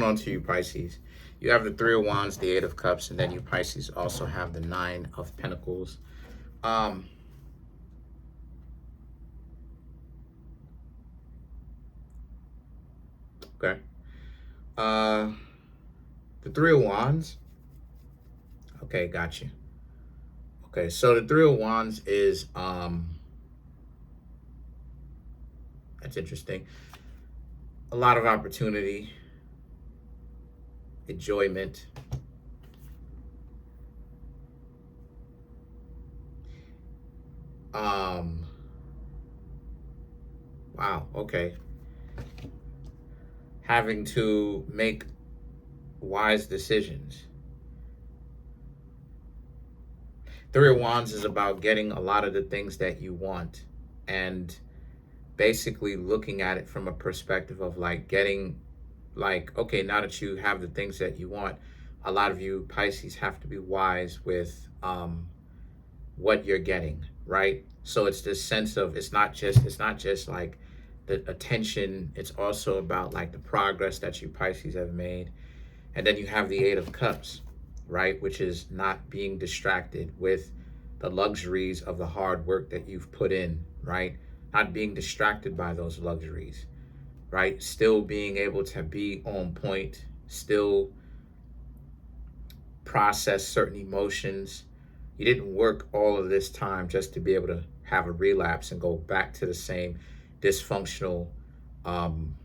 On to you, Pisces. You have the Three of Wands, the Eight of Cups, and then you, Pisces, also have the Nine of Pentacles. Um, okay. Uh, the Three of Wands. Okay, got you. Okay, so the Three of Wands is that's interesting. A lot of opportunity, enjoyment. Wow, okay. Having to make wise decisions. Three of Wands is about getting a lot of the things that you want and basically looking at it from a perspective of like getting, like, okay, now that you have the things that you want, a lot of you Pisces have to be wise with what you're getting, right? So it's this sense of it's not just like the attention, it's also about like the progress that you Pisces have made. And then you have the Eight of Cups, right? Which is not being distracted with the luxuries of the hard work that you've put in, right? Not being distracted by those luxuries, right? Still being able to be on point, still process certain emotions. You didn't work all of this time just to be able to have a relapse and go back to the same dysfunctional um,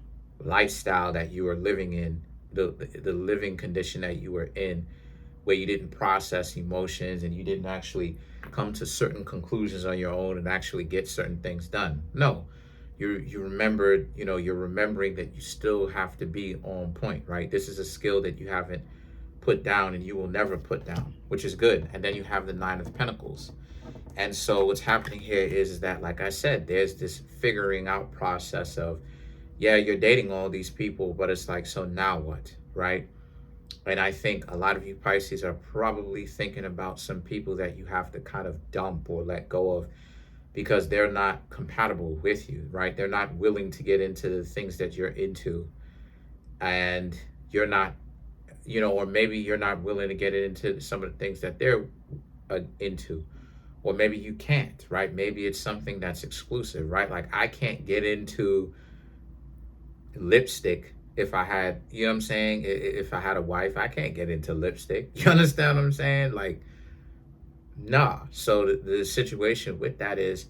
lifestyle that you were living in, the living condition that you were in, where you didn't process emotions and you didn't actually come to certain conclusions on your own and actually get certain things done. No, you remembered, you're remembering that you still have to be on point, right? This is a skill that you haven't put down and you will never put down, which is good. And then you have the Nine of Pentacles. And so what's happening here is that, like I said, there's this figuring out process of, yeah, you're dating all these people, but it's like, so now what, right? And I think a lot of you Pisces are probably thinking about some people that you have to kind of dump or let go of because they're not compatible with you, right? They're not willing to get into the things that you're into, and you're not, or maybe you're not willing to get into some of the things that they're into, or maybe you can't, right? Maybe it's something that's exclusive, right? Like I can't get into lipstick if I had, you know what I'm saying? If I had a wife, I can't get into lipstick. You understand what I'm saying? Like, nah. So the situation with that is,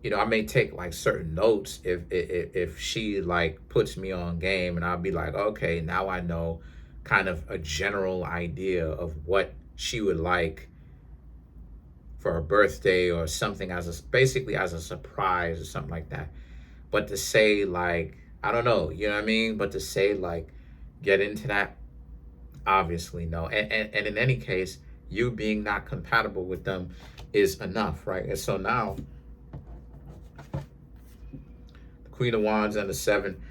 I may take like certain notes if she like puts me on game, and I'll be like, okay, now I know kind of a general idea of what she would like for her birthday or something, basically as a surprise or something like that. But to say like, I don't know, you know what I mean? But to say like, get into that, obviously no. And in any case, you being not compatible with them is enough, right? And so now, the Queen of Wands and the Seven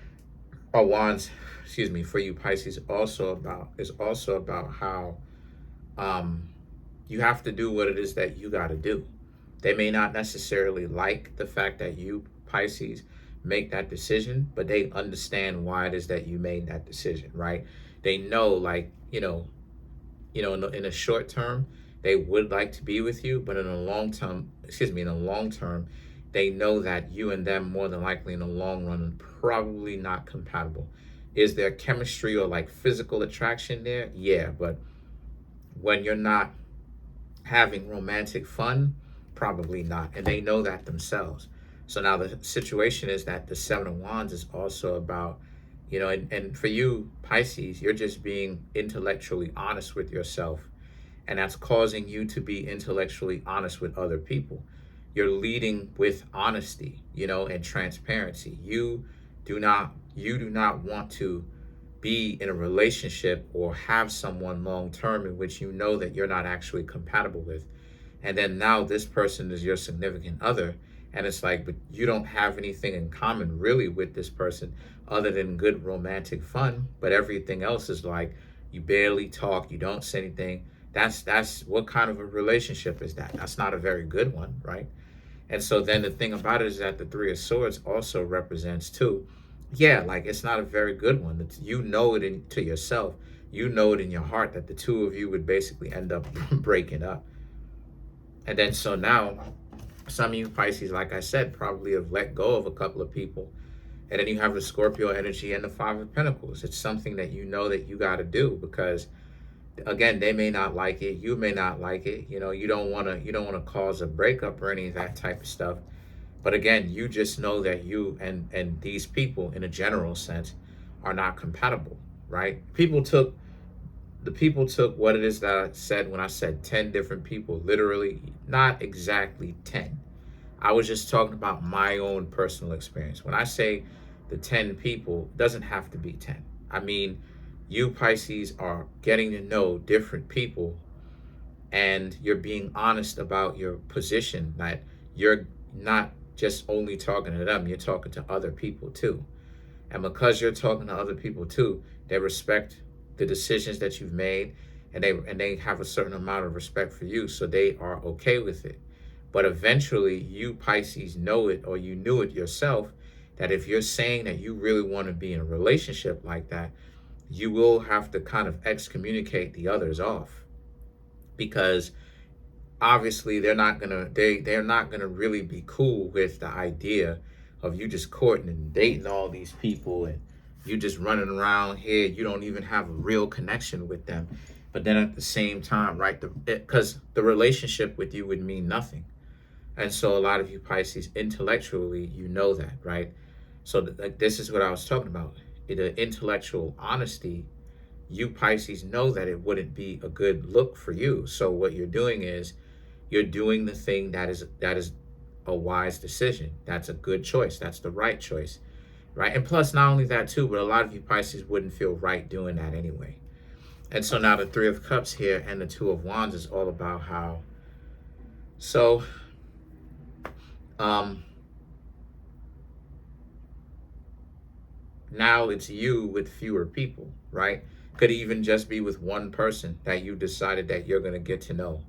of Wands, excuse me, for you Pisces, is also about how you have to do what it is that you got to do. They may not necessarily like the fact that you Pisces make that decision, but they understand why it is that you made that decision, right? They know, like, in the short term, they would like to be with you, but in the long term, they know that you and them more than likely in the long run are probably not compatible. Is there chemistry or like physical attraction there? Yeah, but when you're not having romantic fun, probably not. And they know that themselves. So now the situation is that the Seven of Wands is also about, and for you Pisces, you're just being intellectually honest with yourself. And that's causing you to be intellectually honest with other people. You're leading with honesty, and transparency. You do not want to be in a relationship or have someone long term in which you know that you're not actually compatible with. And then now this person is your significant other, and it's like, but you don't have anything in common really with this person other than good romantic fun, but everything else is like you barely talk, you don't say anything. That's what kind of a relationship is that? That's not a very good one, right? And so then the thing about it is that the Three of Swords also represents too yeah, like it's not a very good one. It's, you know it to yourself. You know it in your heart that the two of you would basically end up breaking up. And then so now, some of you Pisces, like I said, probably have let go of a couple of people. And then you have the Scorpio energy and the Five of Pentacles. It's something that you know that you got to do because, again, they may not like it. You may not like it. You know, you don't want to cause a breakup or any of that type of stuff. But again, you just know that you and these people, in a general sense, are not compatible, right? People took what it is that I said when I said 10 different people, literally, not exactly 10. I was just talking about my own personal experience. When I say the 10 people, it doesn't have to be 10. I mean, you Pisces are getting to know different people and you're being honest about your position, that you're not just only talking to them, you're talking to other people too. And because you're talking to other people too, they respect the decisions that you've made, and they have a certain amount of respect for you, so they are okay with it. But eventually, you Pisces know it, or you knew it yourself, that if you're saying that you really want to be in a relationship like that, you will have to kind of excommunicate the others off, because obviously they're not gonna really be cool with the idea of you just courting and dating all these people, and you just running around here. You don't even have a real connection with them. But then at the same time, right, because the relationship with you would mean nothing. And so a lot of you Pisces, intellectually, you know that, right? So like this is what I was talking about. The intellectual honesty, you Pisces know that it wouldn't be a good look for you. So what you're doing is you're doing the thing that is a wise decision. That's a good choice. That's the right choice, right? And plus, not only that too, but a lot of you Pisces wouldn't feel right doing that anyway. And so now the Three of Cups here and the Two of Wands is all about how. So, um, now it's you with fewer people, right? Could even just be with one person that you decided that you're going to get to know,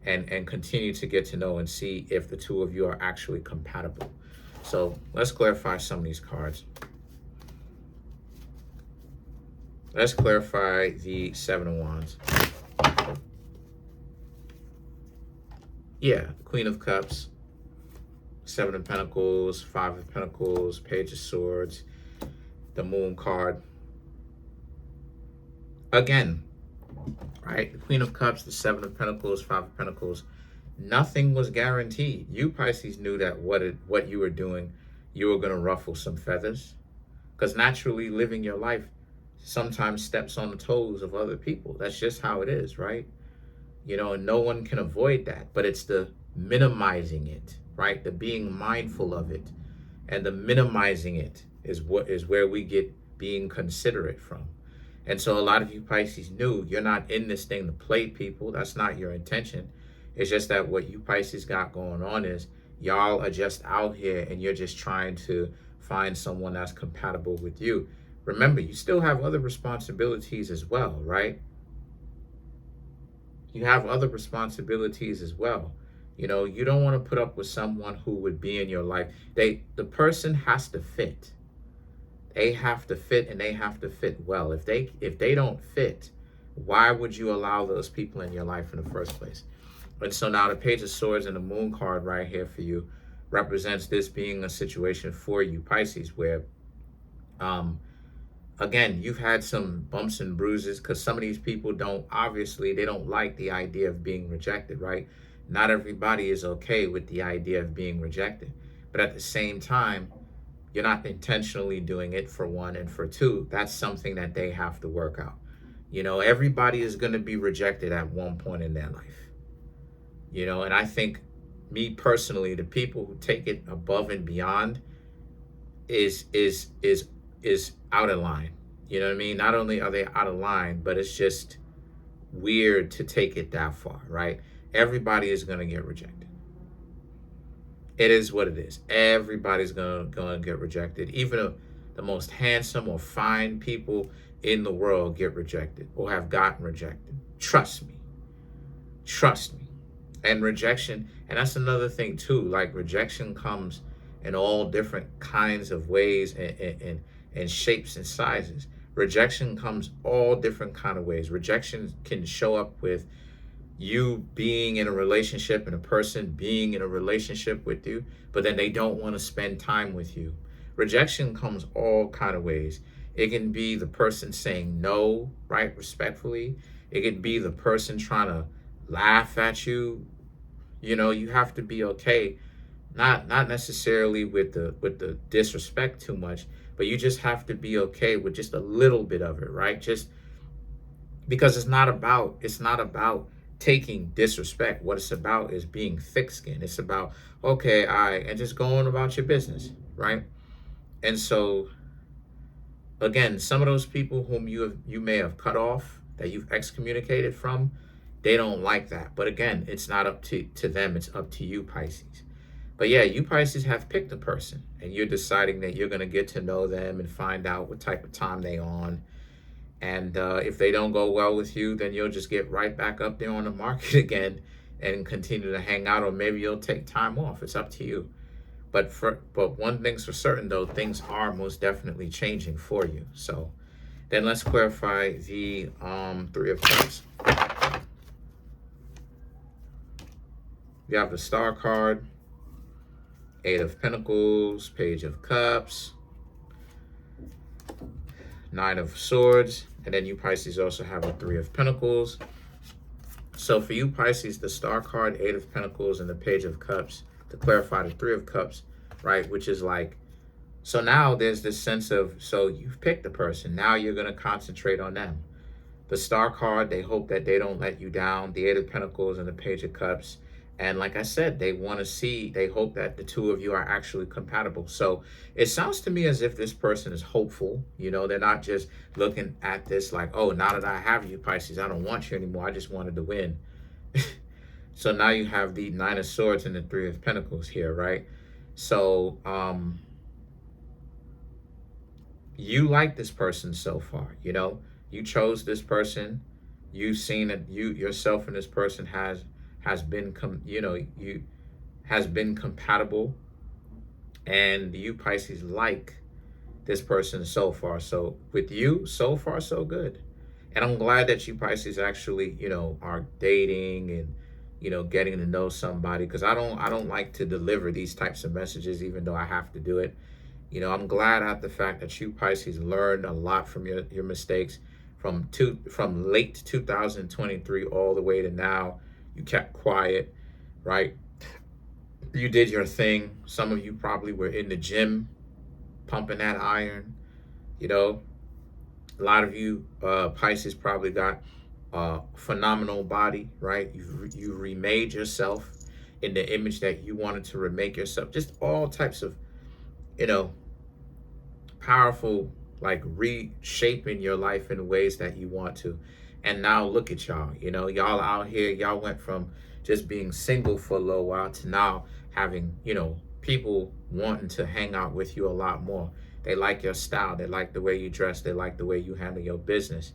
and continue to get to know and see if the two of you are actually compatible. So let's clarify some of these cards. Let's clarify the Seven of Wands. Yeah, Queen of Cups, Seven of Pentacles, Five of Pentacles, Page of Swords, the Moon card. Again, right? The Queen of Cups, the Seven of Pentacles, Five of Pentacles. Nothing was guaranteed. You Pisces knew that what you were doing, you were going to ruffle some feathers, because naturally living your life sometimes steps on the toes of other people. That's just how it is, right? You know, and no one can avoid that. But it's the minimizing it, right? The being mindful of it, and the minimizing it is where we get being considerate from. And so a lot of you Pisces knew you're not in this thing to play people. That's not your intention. It's just that what you Pisces got going on is y'all are just out here and you're just trying to find someone that's compatible with you. Remember, you still have other responsibilities as well, right? You have other responsibilities as well. You know, you don't want to put up with someone who would be in your life. The person has to fit. They have to fit, and they have to fit well. If they don't fit, why would you allow those people in your life in the first place? And so now the Page of Swords and the Moon card right here for you represents this being a situation for you Pisces where, again, you've had some bumps and bruises, because some of these people they don't like the idea of being rejected, right? Not everybody is okay with the idea of being rejected. But at the same time, you're not intentionally doing it, for one, and for two, that's something that they have to work out. You know, everybody is going to be rejected at one point in their life. You know, and I think, me personally, the people who take it above and beyond is out of line. You know what I mean? Not only are they out of line, but it's just weird to take it that far, right? Everybody is going to get rejected. It is what it is. Everybody's gonna get rejected. Even the most handsome or fine people in the world get rejected or have gotten rejected. Trust me. Trust me. And rejection, and that's another thing too, like rejection comes in all different kinds of ways, and and shapes and sizes. Rejection comes all different kind of ways. Rejection can show up with you being in a relationship and a person being in a relationship with you, but then they don't want to spend time with you. Rejection comes all kind of ways. It can be the person saying no, right, respectfully. It could be the person trying to laugh at you. You know, you have to be okay, not necessarily with the disrespect too much, but you just have to be okay with just a little bit of it, right? Just because it's not about taking disrespect. What it's about is being thick-skinned. It's about, okay, and just going about your business, right? And so again, some of those people whom you may have cut off, that you've excommunicated from, they don't like that. But again, it's not up to them, it's up to you, Pisces. But yeah, you Pisces have picked a person, and you're deciding that you're going to get to know them and find out what type of time they on. And if they don't go well with you, then you'll just get right back up there on the market again and continue to hang out, or maybe you'll take time off. It's up to you. But one thing's for certain, though, things are most definitely changing for you. So then let's clarify the Three of Cups. You have the Star card, Eight of Pentacles, Page of Cups, Nine of Swords, and then you Pisces also have a Three of Pentacles. So for you Pisces, the Star card, Eight of Pentacles, and the Page of Cups, to clarify the Three of Cups, right, which is like, so now there's this sense of, so you've picked a person, now you're going to concentrate on them. The Star card, they hope that they don't let you down. The Eight of Pentacles and the Page of Cups, and like I said, they want to see, they hope that the two of you are actually compatible. So it sounds to me as if this person is hopeful. You know, they're not just looking at this like, oh, now that I have you, Pisces, I don't want you anymore. I just wanted to win. So now you have the Nine of Swords and the Three of Pentacles here, right? So you like this person so far, you know? You chose this person. You've seen that you yourself and this person has been compatible, and you Pisces like this person so far. So with you, so far so good. And I'm glad that you Pisces actually, you know, are dating and, you know, getting to know somebody, because I don't like to deliver these types of messages, even though I have to do it. You know, I'm glad at the fact that you Pisces learned a lot from your mistakes from late 2023 all the way to now. You kept quiet, right? You did your thing. Some of you probably were in the gym pumping that iron. You know, a lot of you Pisces probably got a phenomenal body, right? You remade yourself in the image that you wanted to remake yourself. Just all types of, you know, powerful, like reshaping your life in ways that you want to. And now look at y'all, you know, y'all out here, y'all went from just being single for a little while to now having, you know, people wanting to hang out with you a lot more. They like your style. They like the way you dress. They like the way you handle your business.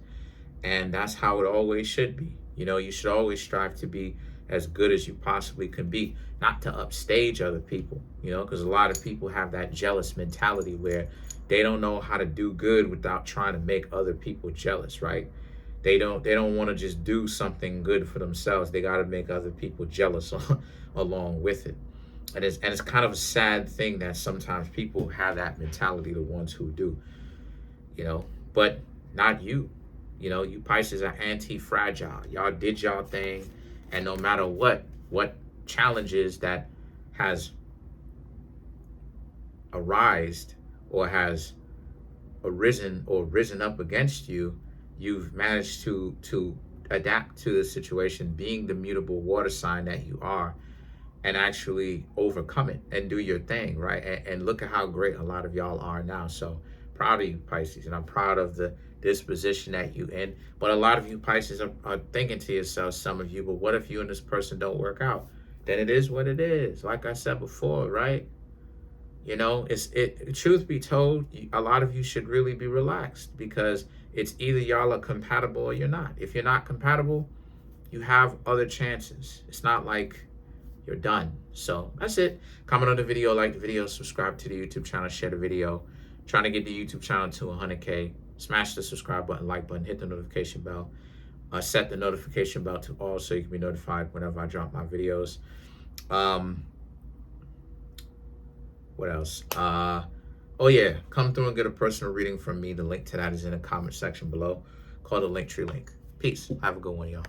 And that's how it always should be. You know, you should always strive to be as good as you possibly can be, not to upstage other people, you know, because a lot of people have that jealous mentality where they don't know how to do good without trying to make other people jealous, right? They don't want to just do something good for themselves. They got to make other people jealous along with it. And it's kind of a sad thing that sometimes people have that mentality, the ones who do, you know, but not you. You know, you Pisces are anti-fragile. Y'all did y'all thing, and no matter what challenges that has arisen or has risen up against you, you've managed to adapt to the situation, being the mutable water sign that you are, and actually overcome it and do your thing, right? And look at how great a lot of y'all are now. So proud of you, Pisces, and I'm proud of the disposition that you in. But a lot of you Pisces are thinking to yourself, some of you, but what if you and this person don't work out? Then it is what it is. Like I said before, right? You know, truth be told, a lot of you should really be relaxed, because it's either y'all are compatible or you're not. If you're not compatible, you have other chances. It's not like you're done. So that's it. Comment on the video, like the video, subscribe to the YouTube channel, share the video. Trying to get the YouTube channel to 100K. Smash the subscribe button, like button, hit the notification bell. Set the notification bell to all so you can be notified whenever I drop my videos. What else? Oh yeah, come through and get a personal reading from me. The link to that is in the comment section below. Call the Linktree link. Peace. Have a good one, y'all.